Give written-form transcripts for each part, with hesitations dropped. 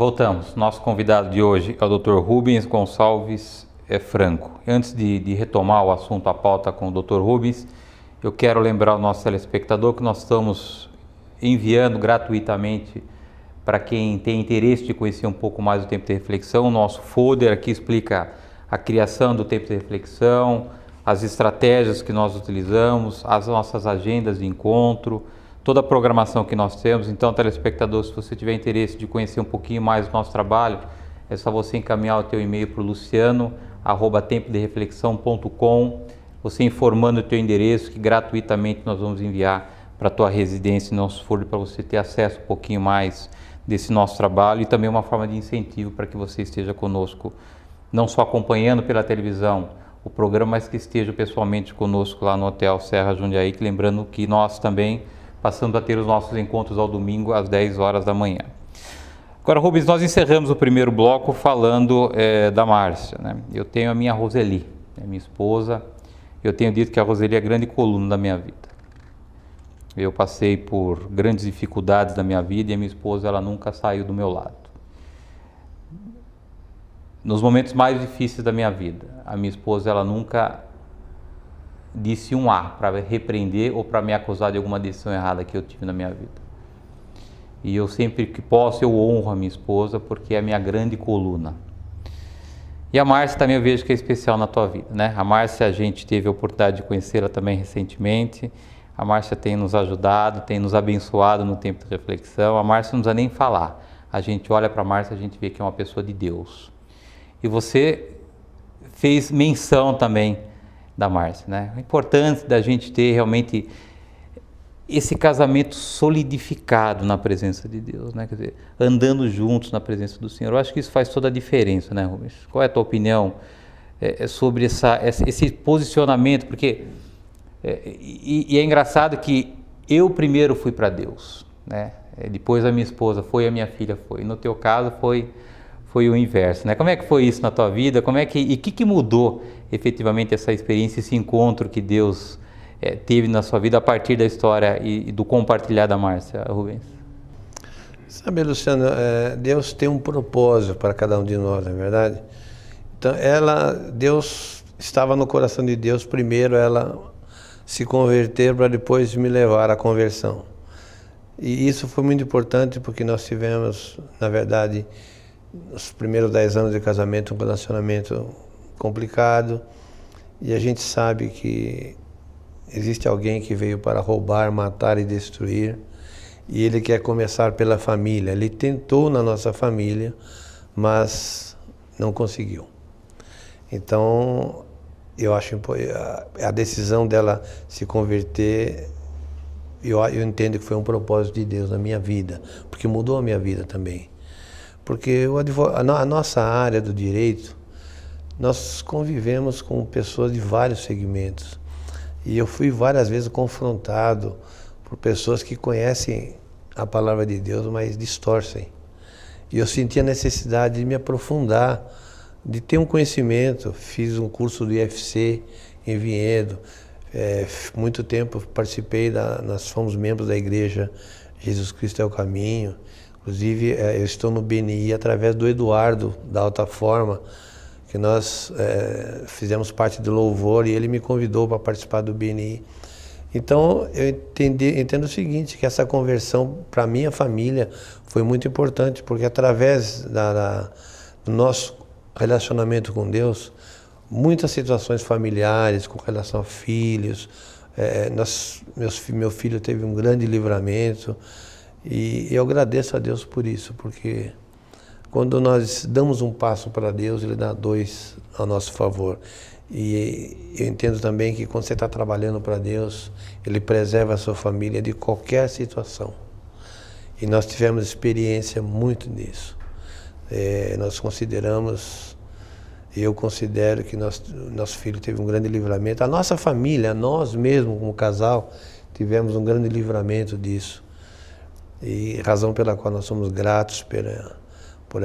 Voltamos. Nosso convidado de hoje é o Dr. Rubens Gonçalves Franco. Antes de retomar o assunto, a pauta com o Dr. Rubens, eu quero lembrar ao nosso telespectador que nós estamos enviando gratuitamente para quem tem interesse de conhecer um pouco mais do Tempo de Reflexão. O nosso folder aqui explica a criação do Tempo de Reflexão, as estratégias que nós utilizamos, as nossas agendas de encontro, toda a programação que nós temos. Então, telespectador, se você tiver interesse de conhecer um pouquinho mais do nosso trabalho, é só você encaminhar o teu e-mail para o luciano@tempodereflexão.com, você informando o teu endereço, que gratuitamente nós vamos enviar para a tua residência, nosso folder, para você ter acesso um pouquinho mais desse nosso trabalho e também uma forma de incentivo para que você esteja conosco, não só acompanhando pela televisão o programa, mas que esteja pessoalmente conosco lá no Hotel Serra Jundiaí, que lembrando que nós também passamos a ter os nossos encontros ao domingo às 10 horas da manhã. Agora, Rubens, nós encerramos o primeiro bloco falando da Márcia, né? Eu tenho a minha Roseli, minha esposa. Eu tenho dito que a Roseli é a grande coluna da minha vida. Eu passei por grandes dificuldades da minha vida e a minha esposa, ela nunca saiu do meu lado. Nos momentos mais difíceis da minha vida, a minha esposa, ela nunca disse um A para repreender ou para me acusar de alguma decisão errada que eu tive na minha vida. E eu sempre que posso, eu honro a minha esposa, porque é a minha grande coluna. E a Márcia também eu vejo que é especial na tua vida, né? A Márcia, a gente teve a oportunidade de conhecê-la também recentemente. A Márcia tem nos ajudado, tem nos abençoado no tempo de reflexão. A Márcia não precisa nem falar. A gente olha para a Márcia, a gente vê que é uma pessoa de Deus. E você fez menção também da Márcia, né? É importante da gente ter realmente esse casamento solidificado na presença de Deus, né? Quer dizer, andando juntos na presença do Senhor. Eu acho que isso faz toda a diferença, né, Rubens? Qual é a tua opinião sobre esse posicionamento? Porque é engraçado que eu primeiro fui para Deus, né? Depois a minha esposa foi, a minha filha foi. No teu caso foi o inverso, né? Como é que foi isso na tua vida? E o que mudou efetivamente essa experiência, esse encontro que Deus teve na sua vida a partir da história e do compartilhar da Márcia, Rubens? Sabe, Luciano, Deus tem um propósito para cada um de nós, não é verdade? Então, Deus estava no coração de Deus primeiro ela se converter para depois me levar à conversão. E isso foi muito importante porque nós tivemos, na verdade, nos primeiros 10 anos de casamento, um relacionamento complicado, e a gente sabe que existe alguém que veio para roubar, matar e destruir, e ele quer começar pela família. Ele tentou na nossa família, mas não conseguiu. Então, eu acho a decisão dela se converter, eu entendo que foi um propósito de Deus na minha vida, porque mudou a minha vida também. Porque a nossa área do direito, nós convivemos com pessoas de vários segmentos. E eu fui várias vezes confrontado por pessoas que conhecem a palavra de Deus, mas distorcem. E eu senti a necessidade de me aprofundar, de ter um conhecimento. Fiz um curso do IFC em Vinhedo. Muito tempo participei, nós fomos membros da igreja Jesus Cristo é o Caminho. Inclusive, eu estou no BNI através do Eduardo, da Alta Forma, que nós fizemos parte do louvor e ele me convidou para participar do BNI. Então, eu entendo o seguinte, que essa conversão para a minha família foi muito importante, porque através do nosso relacionamento com Deus, muitas situações familiares, com relação a filhos, meu filho teve um grande livramento, e eu agradeço a Deus por isso, porque quando nós damos um passo para Deus, Ele dá 2 a nosso favor. E eu entendo também que quando você está trabalhando para Deus, Ele preserva a sua família de qualquer situação. E nós tivemos experiência muito nisso. Eu considero que nosso filho teve um grande livramento. A nossa família, nós mesmos como casal, tivemos um grande livramento disso. E razão pela qual nós somos gratos por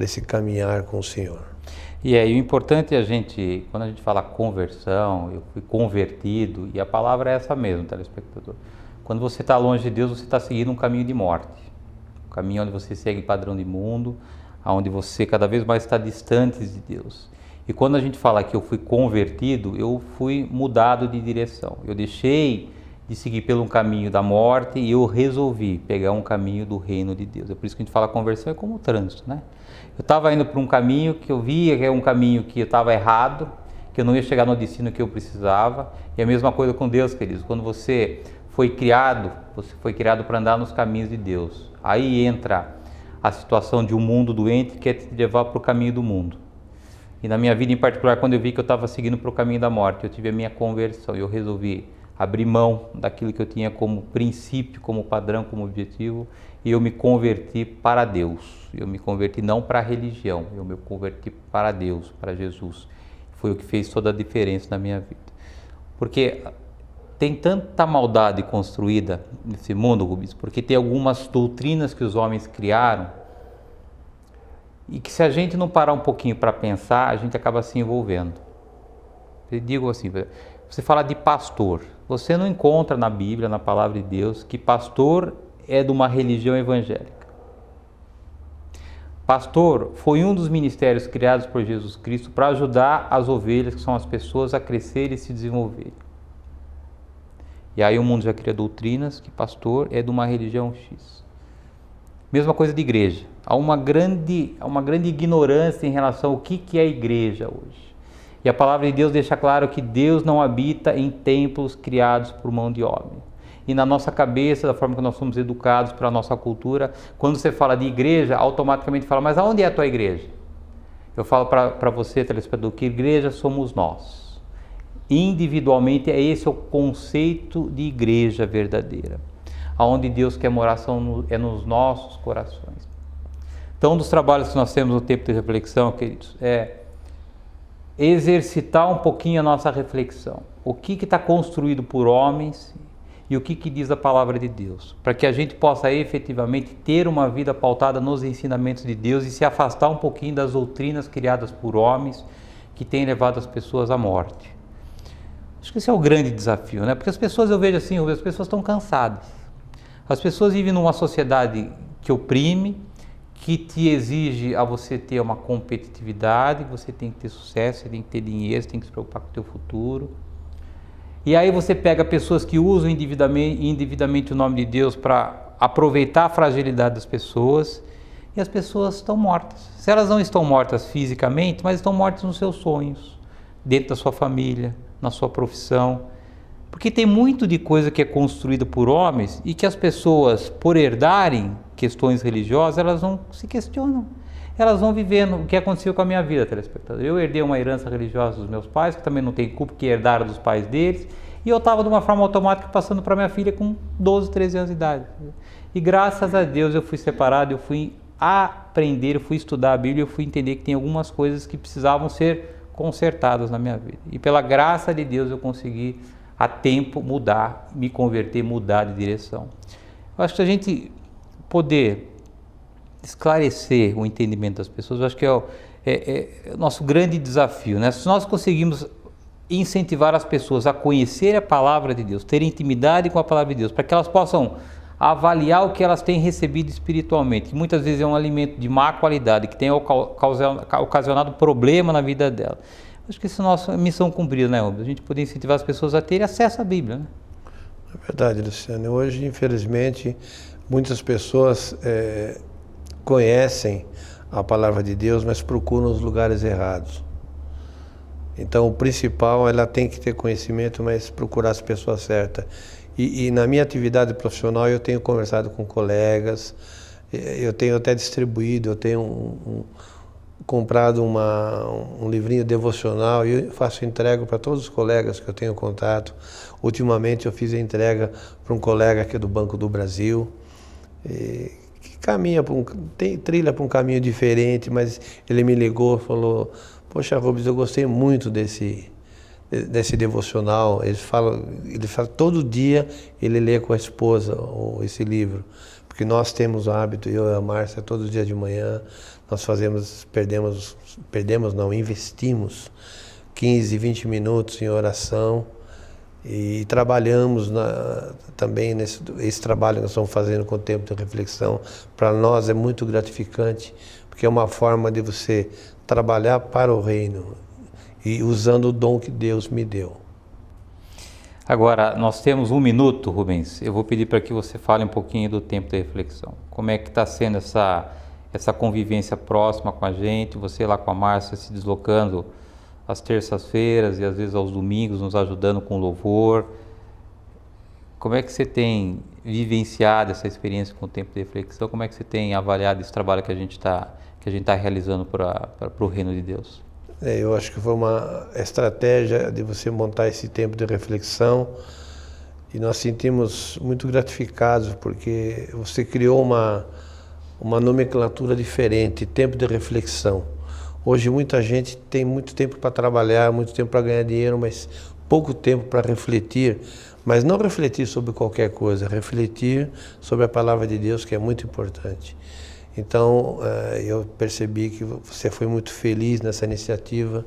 esse caminhar com o Senhor. E o importante é quando a gente fala conversão, eu fui convertido, e a palavra é essa mesmo, telespectador. Quando você está longe de Deus, você está seguindo um caminho de morte. caminho onde você segue padrão de mundo, onde você cada vez mais está distante de Deus. E quando a gente fala que eu fui convertido, eu fui mudado de direção. Eu deixei de seguir pelo caminho da morte e eu resolvi pegar um caminho do reino de Deus. É por isso que a gente fala conversão é como o trânsito, né? Eu estava indo por um caminho que eu via que é um caminho que eu estava errado, que eu não ia chegar no destino que eu precisava. E a mesma coisa com Deus, queridos. Quando você foi criado para andar nos caminhos de Deus. Aí entra a situação de um mundo doente que quer te levar para o caminho do mundo. E na minha vida em particular, quando eu vi que eu estava seguindo para o caminho da morte, eu tive a minha conversão. Eu resolvi abrir mão daquilo que eu tinha como princípio, como padrão, como objetivo, e eu me converti para Deus. Eu me converti não para a religião, eu me converti para Deus, para Jesus. Foi o que fez toda a diferença na minha vida. Porque tem tanta maldade construída nesse mundo, Rubens, porque tem algumas doutrinas que os homens criaram e que se a gente não parar um pouquinho para pensar, a gente acaba se envolvendo. Eu digo assim, você fala de pastor, você não encontra na Bíblia, na palavra de Deus, que pastor é de uma religião evangélica. Pastor foi um dos ministérios criados por Jesus Cristo para ajudar as ovelhas, que são as pessoas, a crescerem e se desenvolverem. E aí o mundo já cria doutrinas que pastor é de uma religião X. Mesma coisa de igreja. Há uma grande ignorância em relação ao que é a igreja hoje. E a palavra de Deus deixa claro que Deus não habita em templos criados por mão de homem. E na nossa cabeça, da forma que nós somos educados pela nossa cultura, quando você fala de igreja, automaticamente fala, mas aonde é a tua igreja? Eu falo para você, telespectador, que igreja somos nós. Individualmente, esse é o conceito de igreja verdadeira. Aonde Deus quer morar é nos nossos corações. Então, um dos trabalhos que nós temos no tempo de reflexão, queridos, é exercitar um pouquinho a nossa reflexão. O que está construído por homens e o que diz a palavra de Deus, para que a gente possa efetivamente ter uma vida pautada nos ensinamentos de Deus e se afastar um pouquinho das doutrinas criadas por homens que têm levado as pessoas à morte. Acho que esse é o grande desafio, né? Porque as pessoas, eu vejo assim, as pessoas estão cansadas. As pessoas vivem numa sociedade que oprime, que te exige a você ter uma competitividade, você tem que ter sucesso, você tem que ter dinheiro, você tem que se preocupar com o teu futuro. E aí você pega pessoas que usam indevidamente o nome de Deus para aproveitar a fragilidade das pessoas, e as pessoas estão mortas. Se elas não estão mortas fisicamente, mas estão mortas nos seus sonhos, dentro da sua família, na sua profissão. Porque tem muito de coisa que é construída por homens e que as pessoas, por herdarem questões religiosas, elas não se questionam. Elas vão vivendo o que aconteceu com a minha vida, telespectador. Eu herdei uma herança religiosa dos meus pais, que também não tem culpa, que herdaram dos pais deles, e eu estava de uma forma automática passando para minha filha com 12, 13 anos de idade. E graças a Deus eu fui separado, eu fui aprender, eu fui estudar a Bíblia, eu fui entender que tem algumas coisas que precisavam ser consertadas na minha vida. E pela graça de Deus eu consegui a tempo mudar, me converter, mudar de direção. Eu acho que a gente poder esclarecer o entendimento das pessoas, eu acho que é o nosso grande desafio, né? Se nós conseguimos incentivar as pessoas a conhecer a palavra de Deus, ter intimidade com a palavra de Deus, para que elas possam avaliar o que elas têm recebido espiritualmente, que muitas vezes é um alimento de má qualidade, que tem ocasionado problema na vida dela. Acho que essa é a nossa missão cumprida, né, Rubens? A gente poder incentivar as pessoas a terem acesso à Bíblia, né? É verdade, Luciano. Hoje, infelizmente, muitas pessoas conhecem a palavra de Deus, mas procuram os lugares errados. Então, o principal, ela tem que ter conhecimento, mas procurar as pessoas certas. E na minha atividade profissional, eu tenho conversado com colegas, eu tenho até distribuído, eu tenho comprado um livrinho devocional e eu faço entrega para todos os colegas que eu tenho contato. Ultimamente eu fiz a entrega para um colega aqui do Banco do Brasil, que caminha trilha para um caminho diferente, mas ele me ligou e falou: poxa, Rubens, eu gostei muito desse devocional. Ele fala todo dia ele lê com a esposa esse livro, porque nós temos o hábito, eu e a Márcia, todo dia de manhã nós investimos 15, 20 minutos em oração, E trabalhamos também esse trabalho que nós estamos fazendo com o tempo de reflexão. Para nós é muito gratificante, porque é uma forma de você trabalhar para o reino e usando o dom que Deus me deu. Agora, nós temos 1 minuto, Rubens. Eu vou pedir para que você fale um pouquinho do tempo de reflexão. Como é que está sendo essa convivência próxima com a gente, você lá com a Márcia se deslocando às terças-feiras e às vezes aos domingos, nos ajudando com louvor. Como é que você tem vivenciado essa experiência com o tempo de reflexão? Como é que você tem avaliado esse trabalho que a gente está realizando para o reino de Deus? Eu acho que foi uma estratégia de você montar esse tempo de reflexão e nós sentimos muito gratificados porque você criou uma nomenclatura diferente, tempo de reflexão. Hoje muita gente tem muito tempo para trabalhar, muito tempo para ganhar dinheiro, mas pouco tempo para refletir. Mas não refletir sobre qualquer coisa, refletir sobre a palavra de Deus, que é muito importante. Então, eu percebi que você foi muito feliz nessa iniciativa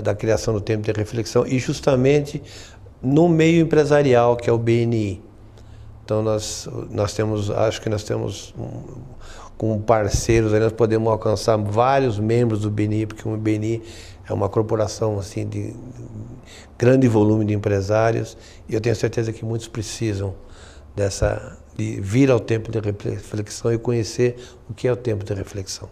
da criação do tempo de reflexão e justamente no meio empresarial, que é o BNI. Então, nós temos, acho que nós temos, como parceiros, aí nós podemos alcançar vários membros do BNI, porque o BNI é uma corporação assim, de grande volume de empresários e eu tenho certeza que muitos precisam de vir ao tempo de reflexão e conhecer o que é o tempo de reflexão.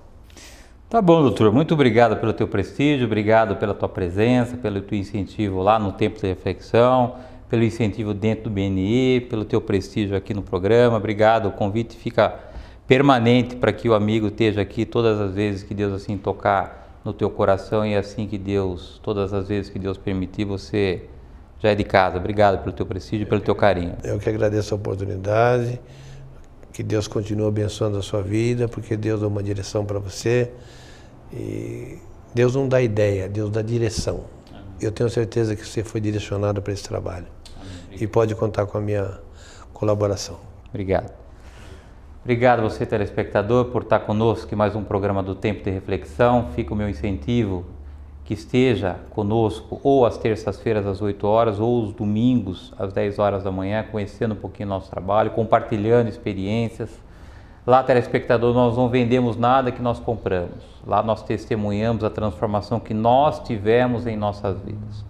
Tá bom, doutor. Muito obrigado pelo teu prestígio, obrigado pela tua presença, pelo teu incentivo lá no tempo de reflexão, pelo incentivo dentro do BNI, pelo teu prestígio aqui no programa. Obrigado. O convite fica permanente para que o amigo esteja aqui todas as vezes que Deus assim tocar no teu coração e assim que Deus, todas as vezes que Deus permitir, você já é de casa. Obrigado pelo teu prestígio e pelo teu carinho. Eu que agradeço a oportunidade, que Deus continue abençoando a sua vida, porque Deus dá uma direção para você e Deus não dá ideia, Deus dá direção. Eu tenho certeza que você foi direcionado para esse trabalho e pode contar com a minha colaboração. Obrigado. Obrigado você, telespectador, por estar conosco em mais um programa do Tempo de Reflexão. Fica o meu incentivo que esteja conosco ou às terças-feiras às 8 horas ou os domingos às 10 horas da manhã, conhecendo um pouquinho o nosso trabalho, compartilhando experiências. Lá, telespectador, nós não vendemos nada que nós compramos. Lá nós testemunhamos a transformação que nós tivemos em nossas vidas.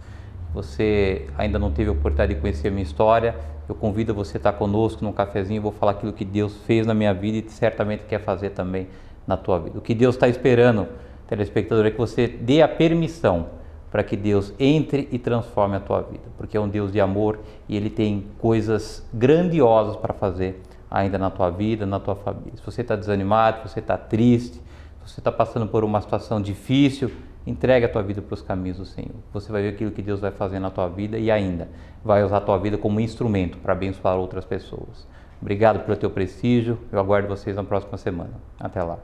Você ainda não teve a oportunidade de conhecer a minha história, eu convido você a estar conosco num cafezinho, vou falar aquilo que Deus fez na minha vida e certamente quer fazer também na tua vida. O que Deus está esperando, telespectador, é que você dê a permissão para que Deus entre e transforme a tua vida, porque é um Deus de amor e Ele tem coisas grandiosas para fazer ainda na tua vida, na tua família. Se você está desanimado, se você está triste, se você está passando por uma situação difícil, entregue a tua vida para os caminhos do Senhor. Você vai ver aquilo que Deus vai fazer na tua vida e ainda vai usar a tua vida como instrumento para abençoar outras pessoas. Obrigado pelo teu prestígio, eu aguardo vocês na próxima semana. Até lá.